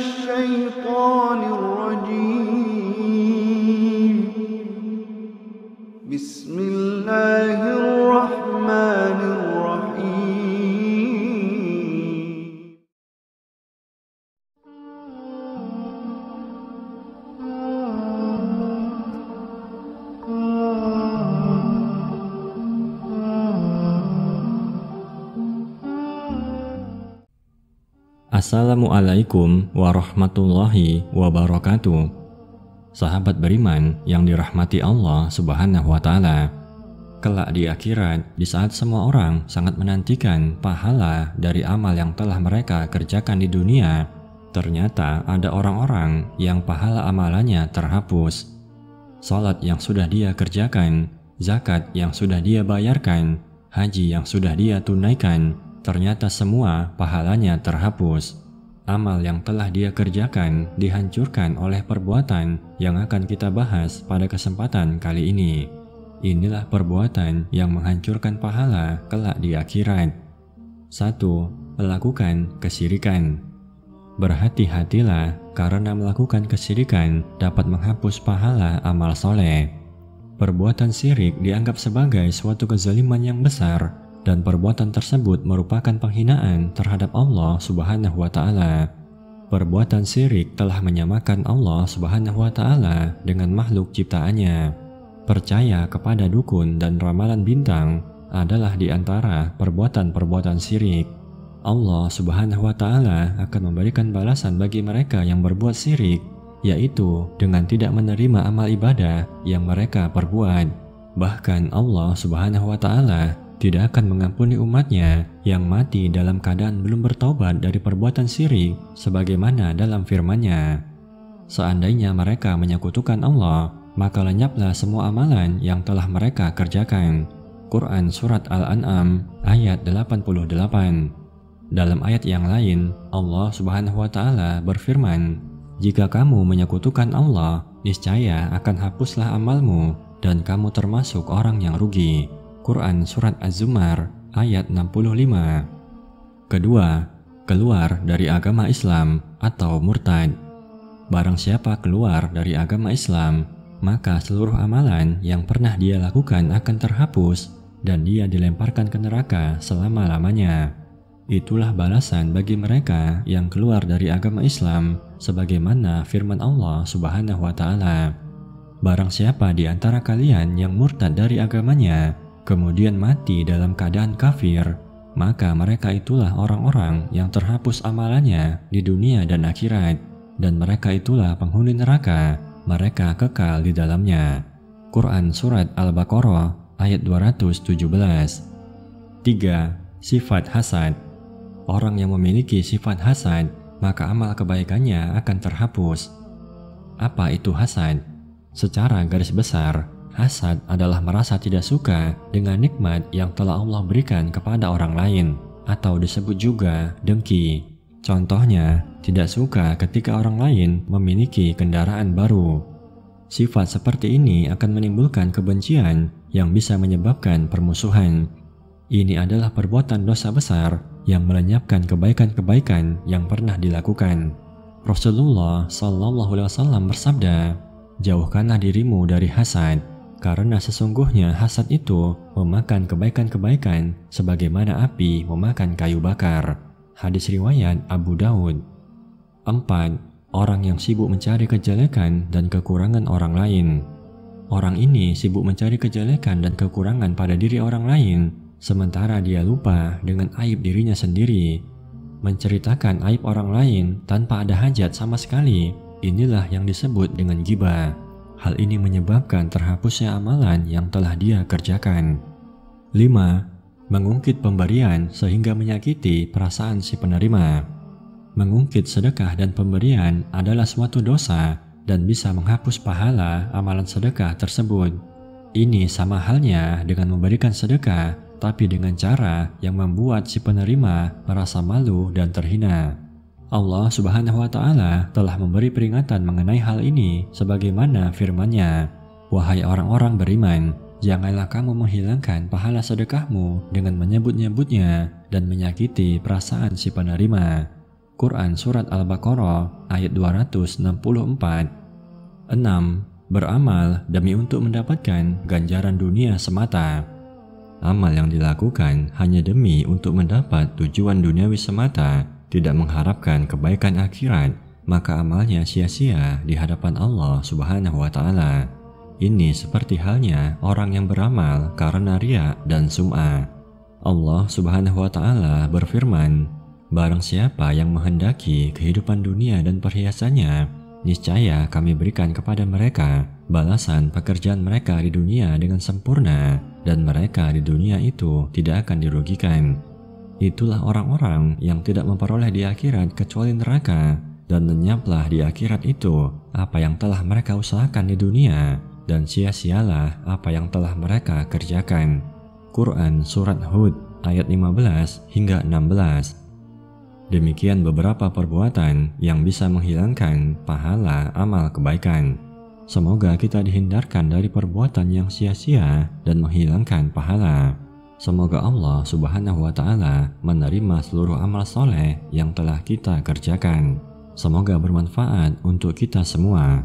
الشيطان الرجيم. بسم الله الرحمن الرحيم. Assalamualaikum warahmatullahi wabarakatuh. Sahabat beriman yang dirahmati Allah Subhanahu wa Ta'ala, kelak di akhirat, di saat semua orang sangat menantikan pahala dari amal yang telah mereka kerjakan di dunia, ternyata ada orang-orang yang pahala amalannya terhapus. Salat yang sudah dia kerjakan, zakat yang sudah dia bayarkan, haji yang sudah dia tunaikan, ternyata semua pahalanya terhapus. Amal yang telah dia kerjakan dihancurkan oleh perbuatan yang akan kita bahas pada kesempatan kali ini. Inilah perbuatan yang menghancurkan pahala kelak di akhirat. 1. Melakukan kesyirikan. Berhati-hatilah karena melakukan kesyirikan dapat menghapus pahala amal soleh. Perbuatan syirik dianggap sebagai suatu kezaliman yang besar, dan perbuatan tersebut merupakan penghinaan terhadap Allah Subhanahu wa Ta'ala. Perbuatan syirik telah menyamakan Allah Subhanahu wa Ta'ala dengan makhluk ciptaannya. Percaya kepada dukun dan ramalan bintang adalah di antara perbuatan-perbuatan syirik. Allah Subhanahu wa Ta'ala akan memberikan balasan bagi mereka yang berbuat syirik, yaitu dengan tidak menerima amal ibadah yang mereka perbuat. Bahkan Allah Subhanahu wa Ta'ala tidak akan mengampuni umatnya yang mati dalam keadaan belum bertaubat dari perbuatan syirik, sebagaimana dalam firman-Nya. Seandainya mereka menyekutukan Allah, maka lenyaplah semua amalan yang telah mereka kerjakan. Quran Surat Al-An'am ayat 88. Dalam ayat yang lain, Allah Subhanahu wa Ta'ala berfirman, "Jika kamu menyekutukan Allah, niscaya akan hapuslah amalmu dan kamu termasuk orang yang rugi." Quran Surat Az-Zumar ayat 65. Kedua, keluar dari agama Islam atau murtad. Barang siapa keluar dari agama Islam, maka seluruh amalan yang pernah dia lakukan akan terhapus dan dia dilemparkan ke neraka selama-lamanya. Itulah balasan bagi mereka yang keluar dari agama Islam, sebagaimana firman Allah Subhanahu wa Ta'ala. Barang siapa di antara kalian yang murtad dari agamanya, kemudian mati dalam keadaan kafir, maka mereka itulah orang-orang yang terhapus amalannya di dunia dan akhirat, dan mereka itulah penghuni neraka, mereka kekal di dalamnya. Quran Surat Al-Baqarah ayat 217. 3. Sifat hasad. Orang yang memiliki sifat hasad, maka amal kebaikannya akan terhapus. Apa itu hasad? Secara garis besar, hasad adalah merasa tidak suka dengan nikmat yang telah Allah berikan kepada orang lain, atau disebut juga dengki. Contohnya, tidak suka ketika orang lain memiliki kendaraan baru. Sifat seperti ini akan menimbulkan kebencian yang bisa menyebabkan permusuhan. Ini adalah perbuatan dosa besar yang melenyapkan kebaikan-kebaikan yang pernah dilakukan. Rasulullah SAW bersabda, "Jauhkanlah dirimu dari hasad, karena sesungguhnya hasad itu memakan kebaikan-kebaikan sebagaimana api memakan kayu bakar." Hadis riwayat Abu Daud. 4. Orang yang sibuk mencari kejelekan dan kekurangan orang lain. Orang ini sibuk mencari kejelekan dan kekurangan pada diri orang lain, sementara dia lupa dengan aib dirinya sendiri. Menceritakan aib orang lain tanpa ada hajat sama sekali, inilah yang disebut dengan ghibah. Hal ini menyebabkan terhapusnya amalan yang telah dia kerjakan. 5. Mengungkit pemberian sehingga menyakiti perasaan si penerima. Mengungkit sedekah dan pemberian adalah suatu dosa dan bisa menghapus pahala amalan sedekah tersebut. Ini sama halnya dengan memberikan sedekah, tapi dengan cara yang membuat si penerima merasa malu dan terhina. Allah Subhanahu wa Ta'ala telah memberi peringatan mengenai hal ini sebagaimana firman-Nya, "Wahai orang-orang beriman, janganlah kamu menghilangkan pahala sedekahmu dengan menyebut-nyebutnya dan menyakiti perasaan si penerima." Quran Surat Al-Baqarah ayat 264. 6. Beramal demi untuk mendapatkan ganjaran dunia semata. Amal yang dilakukan hanya demi untuk mendapat tujuan duniawi semata, tidak mengharapkan kebaikan akhirat, maka amalnya sia-sia di hadapan Allah Subhanahu wa Ta'ala. Ini seperti halnya orang yang beramal karena riya dan sum'ah. Allah Subhanahu wa Ta'ala berfirman, "Barang siapa yang menghendaki kehidupan dunia dan perhiasannya, niscaya kami berikan kepada mereka balasan pekerjaan mereka di dunia dengan sempurna, dan mereka di dunia itu tidak akan dirugikan." Itulah orang-orang yang tidak memperoleh di akhirat kecuali neraka, dan lenyaplah di akhirat itu apa yang telah mereka usahakan di dunia, dan sia-sialah apa yang telah mereka kerjakan. Quran Surat Hud ayat 15 hingga 16. Demikian beberapa perbuatan yang bisa menghilangkan pahala amal kebaikan. Semoga kita dihindarkan dari perbuatan yang sia-sia dan menghilangkan pahala. Semoga Allah Subhanahu wa Ta'ala menerima seluruh amal soleh yang telah kita kerjakan. Semoga bermanfaat untuk kita semua.